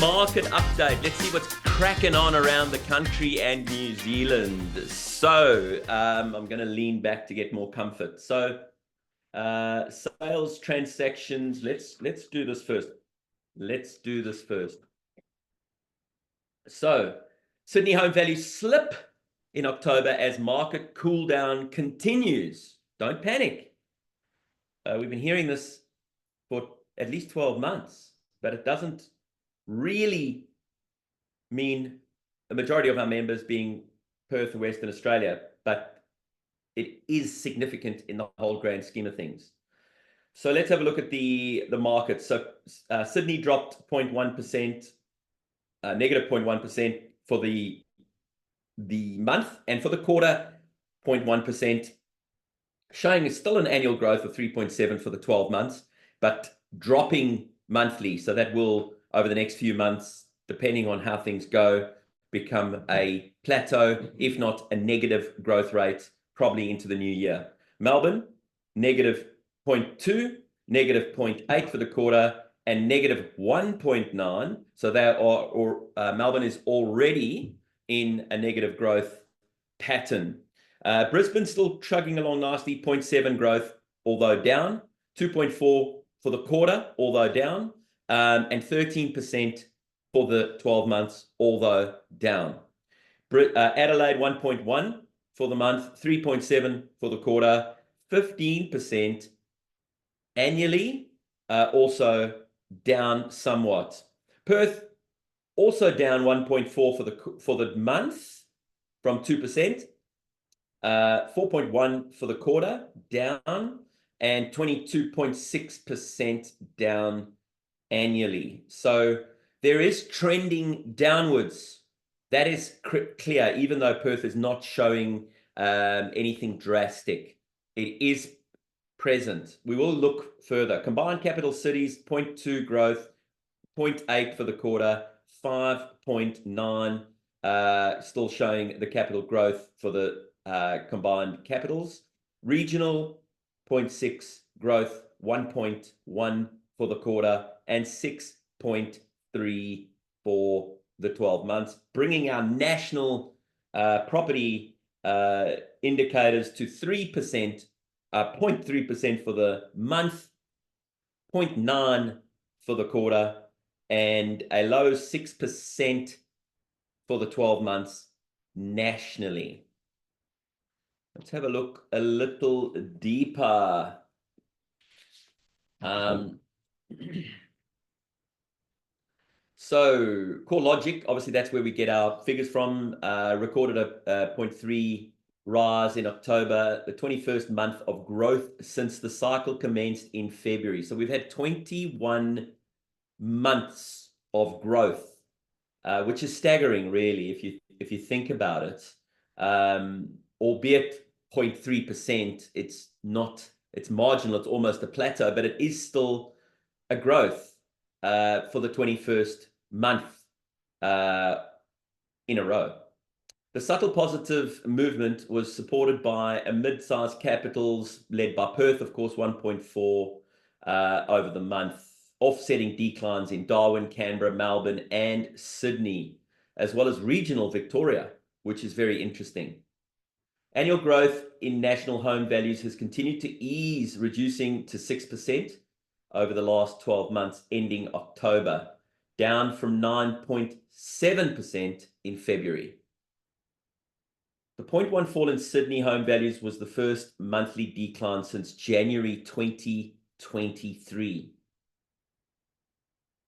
market update. Let's see what's cracking on around the country and New Zealand. So I'm going to lean back to get more comfort. So sales transactions. Let's do this first. So Sydney home values slip in October as market cool down continues. Don't panic. We've been hearing this for at least 12 months, but it doesn't really mean a majority of our members being Perth or Western Australia, but it is significant in the whole grand scheme of things. So let's have a look at the market. So Sydney dropped 0.1%, negative 0.1% for the month, and for the quarter, 0.1%, showing still an annual growth of 3.7 for the 12 months, but dropping monthly. So that will, over the next few months, depending on how things go, become a plateau, if not a negative growth rate, probably into the new year. Melbourne, negative 0.2, negative 0.8 for the quarter, and negative 1.9. So Melbourne is already in a negative growth pattern. Brisbane still chugging along nicely, 0.7 growth, although down, 2.4 for the quarter, although down, and 13% for the 12 months, although down. Adelaide, 1.1 for the month, 3.7 for the quarter, 15% annually, also down somewhat. Perth also down 1.4 for the month from 2%, 4.1 for the quarter, down, and 22.6% down annually. So there is trending downwards. That is clear, even though Perth is not showing anything drastic. It is present. We will look further. Combined capital cities, 0.2 growth, 0.8 for the quarter, 5.9, still showing the capital growth for the combined capitals. Regional, 0.6 growth, 1.1 for the quarter, and 6.3 for the 12 months, bringing our national property indicators to 3%, 0.3% for the month, 0.9 for the quarter, and a low 6% for the 12 months nationally. Let's have a look a little deeper. So CoreLogic, obviously that's where we get our figures from, recorded a 0.3 rise in October, the 21st month of growth since the cycle commenced in February. So we've had 21 months of growth, which is staggering, really, if you think about it. Albeit 0.3%, it's marginal, it's almost a plateau, but it is still a growth for the 21st month in a row. The subtle positive movement was supported by a mid-sized capitals led by Perth, of course, 1.4 over the month, offsetting declines in Darwin, Canberra, Melbourne, and Sydney, as well as regional Victoria, which is very interesting. Annual growth in national home values has continued to ease, reducing to 6% over the last 12 months, ending October, down from 9.7% in February. The 0.1 fall in Sydney home values was the first monthly decline since January 2023.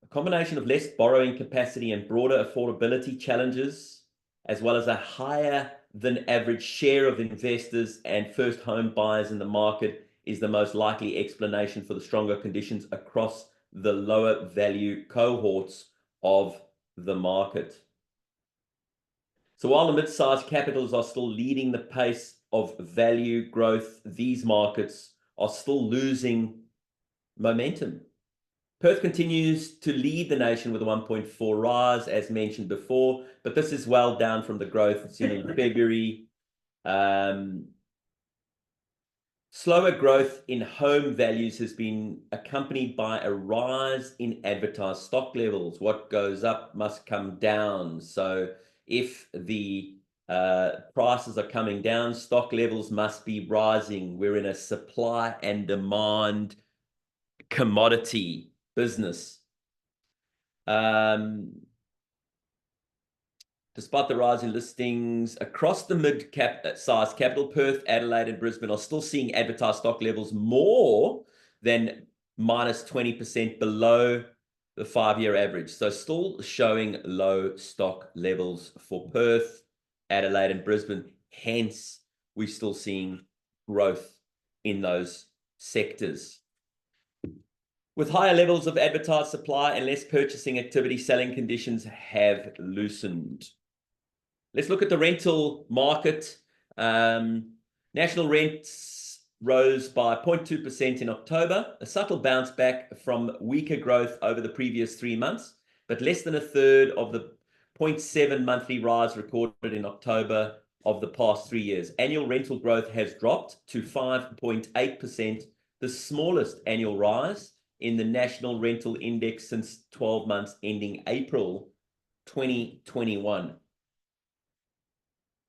A combination of less borrowing capacity and broader affordability challenges, as well as a higher than average share of investors and first home buyers in the market, is the most likely explanation for the stronger conditions across the lower value cohorts of the market. So while the mid-sized capitals are still leading the pace of value growth, these markets are still losing momentum. Perth continues to lead the nation with a 1.4 rise, as mentioned before, but this is well down from the growth seen in February. Slower growth in home values has been accompanied by a rise in advertised stock levels. What goes up must come down. So if the prices are coming down, stock levels must be rising. We're in a supply and demand commodity business. Despite the rise in listings across the mid-size capital, Perth, Adelaide, and Brisbane are still seeing advertised stock levels more than minus 20% below the 5-year average. So still showing low stock levels for Perth, Adelaide, and Brisbane. Hence, we're still seeing growth in those sectors. With higher levels of advertised supply and less purchasing activity, selling conditions have loosened. Let's look at the rental market. National rents rose by 0.2% in October, a subtle bounce back from weaker growth over the previous 3 months, but less than a third of the 0.7 monthly rise recorded in October of the past 3 years. Annual rental growth has dropped to 5.8%, the smallest annual rise in the National Rental Index since 12 months ending April 2021.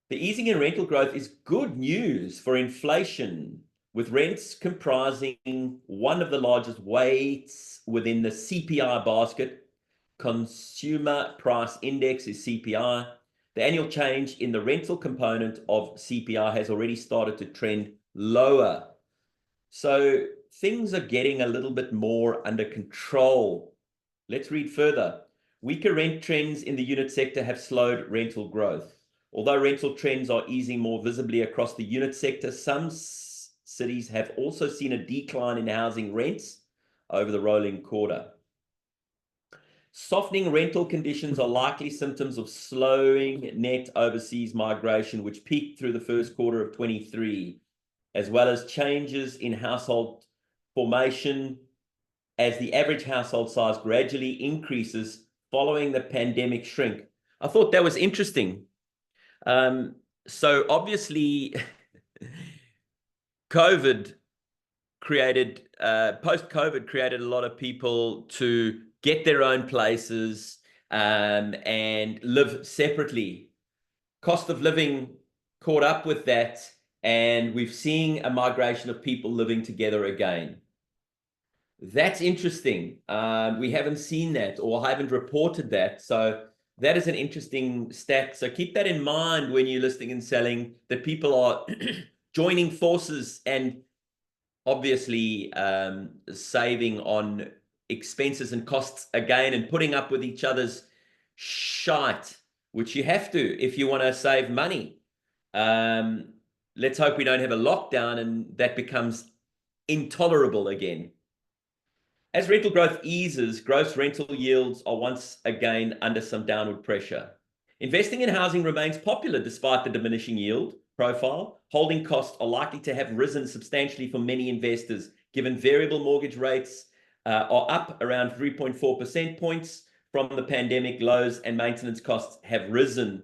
The easing in rental growth is good news for inflation, with rents comprising one of the largest weights within the CPI basket. Consumer Price Index is CPI. The annual change in the rental component of CPI has already started to trend lower. So things are getting a little bit more under control. Let's read further. Weaker rent trends in the unit sector have slowed rental growth. Although rental trends are easing more visibly across the unit sector, some cities have also seen a decline in housing rents over the rolling quarter. Softening rental conditions are likely symptoms of slowing net overseas migration, which peaked through the first quarter of 23, as well as changes in household formation as the average household size gradually increases following the pandemic shrink. I thought that was interesting. So obviously, COVID created, post-COVID created a lot of people to get their own places and live separately. Cost of living caught up with that, and we've seen a migration of people living together again. That's interesting. We haven't seen that or haven't reported that. So that is an interesting stat. So keep that in mind when you're listing and selling, that people are joining forces and obviously saving on expenses and costs again and putting up with each other's shite, which you have to if you want to save money. Let's hope we don't have a lockdown and that becomes intolerable again. As rental growth eases, gross rental yields are once again under some downward pressure. Investing in housing remains popular despite the diminishing yield profile. Holding costs are likely to have risen substantially for many investors, given variable mortgage rates are up around 3.4% points from the pandemic lows, and maintenance costs have risen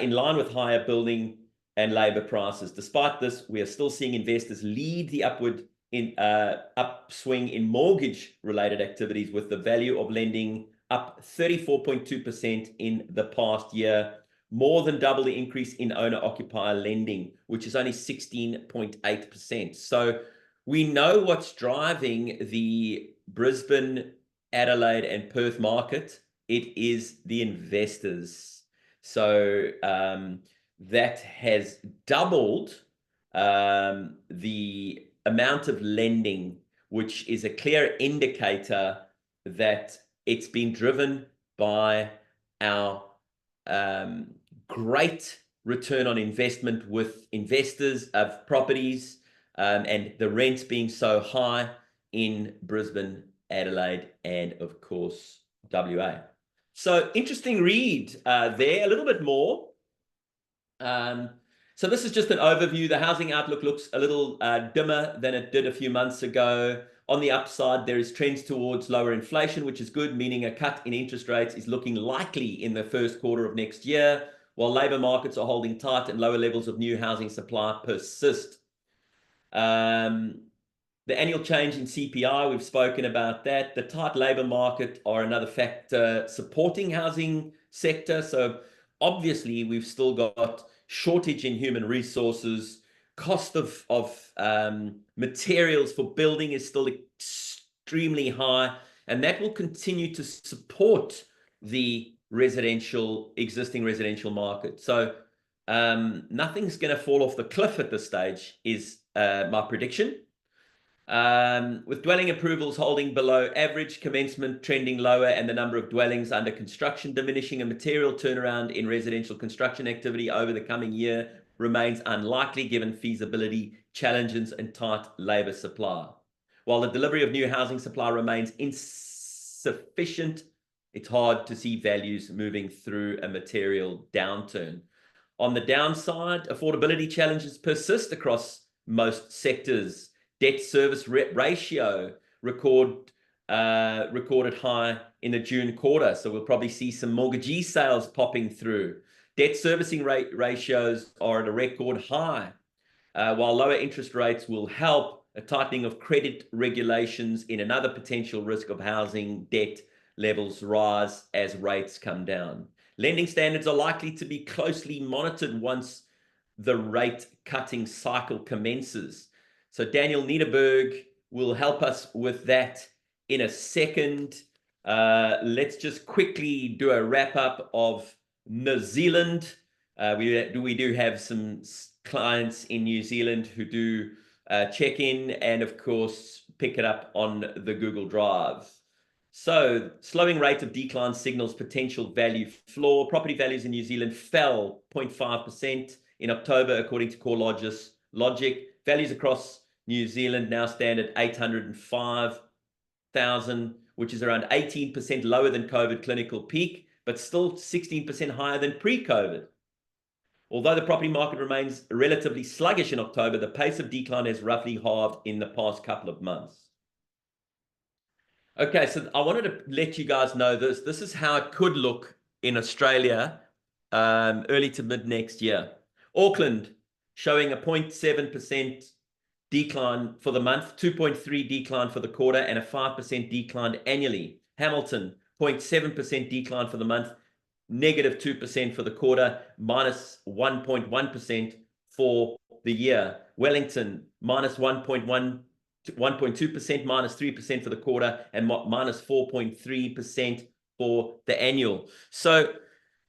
in line with higher building and labor prices. Despite this, we are still seeing investors lead the upswing in mortgage-related activities, with the value of lending up 34.2% in the past year, more than double the increase in owner-occupier lending, which is only 16.8%. So we know what's driving the Brisbane, Adelaide, and Perth market. It is the investors. So that has doubled the amount of lending, which is a clear indicator that it's been driven by our great return on investment with investors of properties and the rents being so high in Brisbane, Adelaide, and of course, WA. So interesting read there, a little bit more. So this is just an overview. The housing outlook looks a little dimmer than it did a few months ago. On the upside, there is trends towards lower inflation, which is good, meaning a cut in interest rates is looking likely in the first quarter of next year, while labor markets are holding tight and lower levels of new housing supply persist. The annual change in CPI, we've spoken about that. The tight labor market are another factor supporting housing sector. So obviously, we've still got shortage in human resources. Cost of materials for building is still extremely high, and that will continue to support the existing residential market. So nothing's going to fall off the cliff at this stage, is my prediction. With dwelling approvals holding below average, commencement trending lower, and the number of dwellings under construction diminishing, a material turnaround in residential construction activity over the coming year remains unlikely given feasibility challenges and tight labor supply. While the delivery of new housing supply remains insufficient, it's hard to see values moving through a material downturn. On the downside, affordability challenges persist across most sectors. Debt service ratio recorded high in the June quarter, so we'll probably see some mortgagee sales popping through. Debt servicing ratios are at a record high. While lower interest rates will help, a tightening of credit regulations in another potential risk of housing debt levels rise as rates come down. Lending standards are likely to be closely monitored once the rate cutting cycle commences. So Daniel Niederberg will help us with that in a second. Let's just quickly do a wrap up of New Zealand. We do have some clients in New Zealand who do check in and, of course, pick it up on the Google Drive. So, slowing rate of decline signals potential value floor. Property values in New Zealand fell 0.5% in October, according to CoreLogic. Values across New Zealand now stand at 805,000, which is around 18% lower than COVID clinical peak, but still 16% higher than pre-COVID. Although the property market remains relatively sluggish in October, the pace of decline has roughly halved in the past couple of months. Okay, so I wanted to let you guys know this. This is how it could look in Australia early to mid next year. Auckland showing a 0.7% decline for the month, 2.3% decline for the quarter, and a 5% decline annually. Hamilton, 0.7% decline for the month, negative 2% for the quarter, minus 1.1% for the year. Wellington, minus 1.2%, minus 3% for the quarter, and minus 4.3% for the annual. So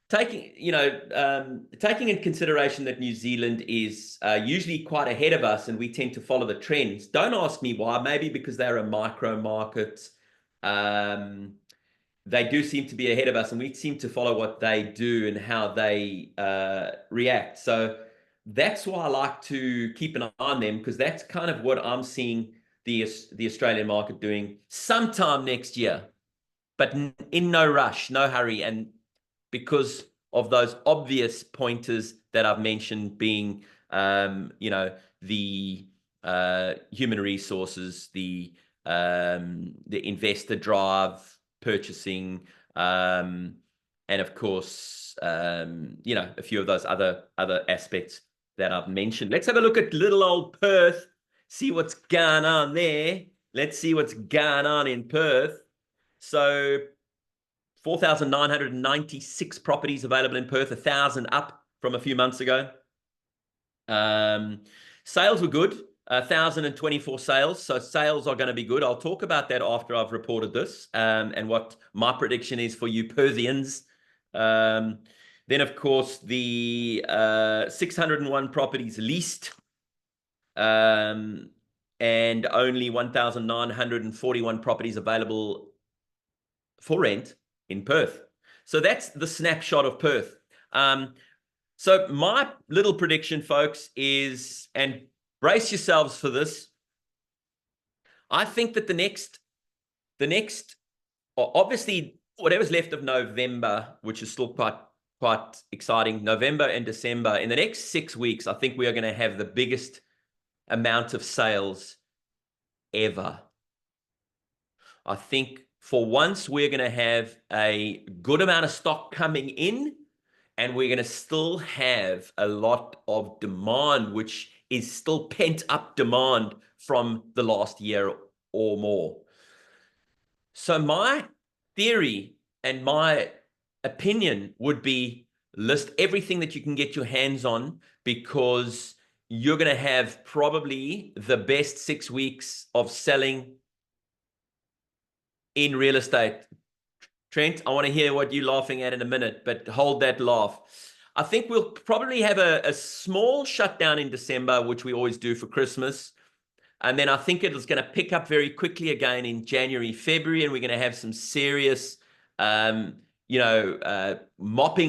taking in consideration that New Zealand is usually quite ahead of us and we tend to follow the trends, don't ask me why. Maybe because they're a micro market. They do seem to be ahead of us, and we seem to follow what they do and how they react. So that's why I like to keep an eye on them, because that's kind of what I'm seeing the Australian market doing sometime next year, but in no rush, no hurry, and because of those obvious pointers that I've mentioned, being the human resources, the investor drive, purchasing, and of course, a few of those other aspects that I've mentioned. Let's have a look at little old Perth, see what's going on there. Let's see what's going on in Perth. So 4,996 properties available in Perth, 1,000 up from a few months ago. Sales were good. 1,024 sales. So sales are going to be good. I'll talk about that after I've reported this and what my prediction is for you Perthians. Then, of course, the 601 properties leased and only 1,941 properties available for rent in Perth. So that's the snapshot of Perth. So my little prediction, folks, is, and brace yourselves for this, I think that the next, obviously, whatever's left of November, which is still quite exciting, November and December, in the next 6 weeks, I think we are going to have the biggest amount of sales ever. I think for once, we're going to have a good amount of stock coming in, and we're going to still have a lot of demand, which is still pent up demand from the last year or more. So my theory and my opinion would be list everything that you can get your hands on, because you're going to have probably the best 6 weeks of selling in real estate. Trent, I want to hear what you're laughing at in a minute, but hold that laugh. I think we'll probably have a small shutdown in December, which we always do for Christmas. And then I think it is going to pick up very quickly again in January, February, and we're going to have some serious, mopping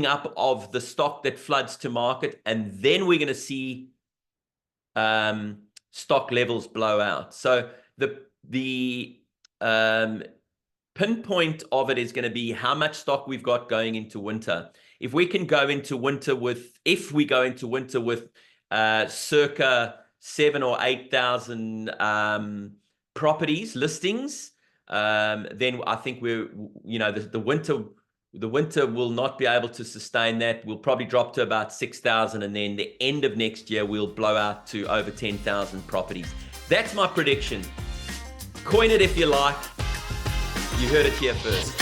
up of the stock that floods to market. And then we're going to see stock levels blow out. So the pinpoint of it is going to be how much stock we've got going into winter. If we go into winter with circa 7,000 or 8,000 properties listings, then I think the winter will not be able to sustain that. We'll probably drop to about 6,000, and then the end of next year we'll blow out to over 10,000 properties. That's my prediction. Coin it if you like. You heard it here first.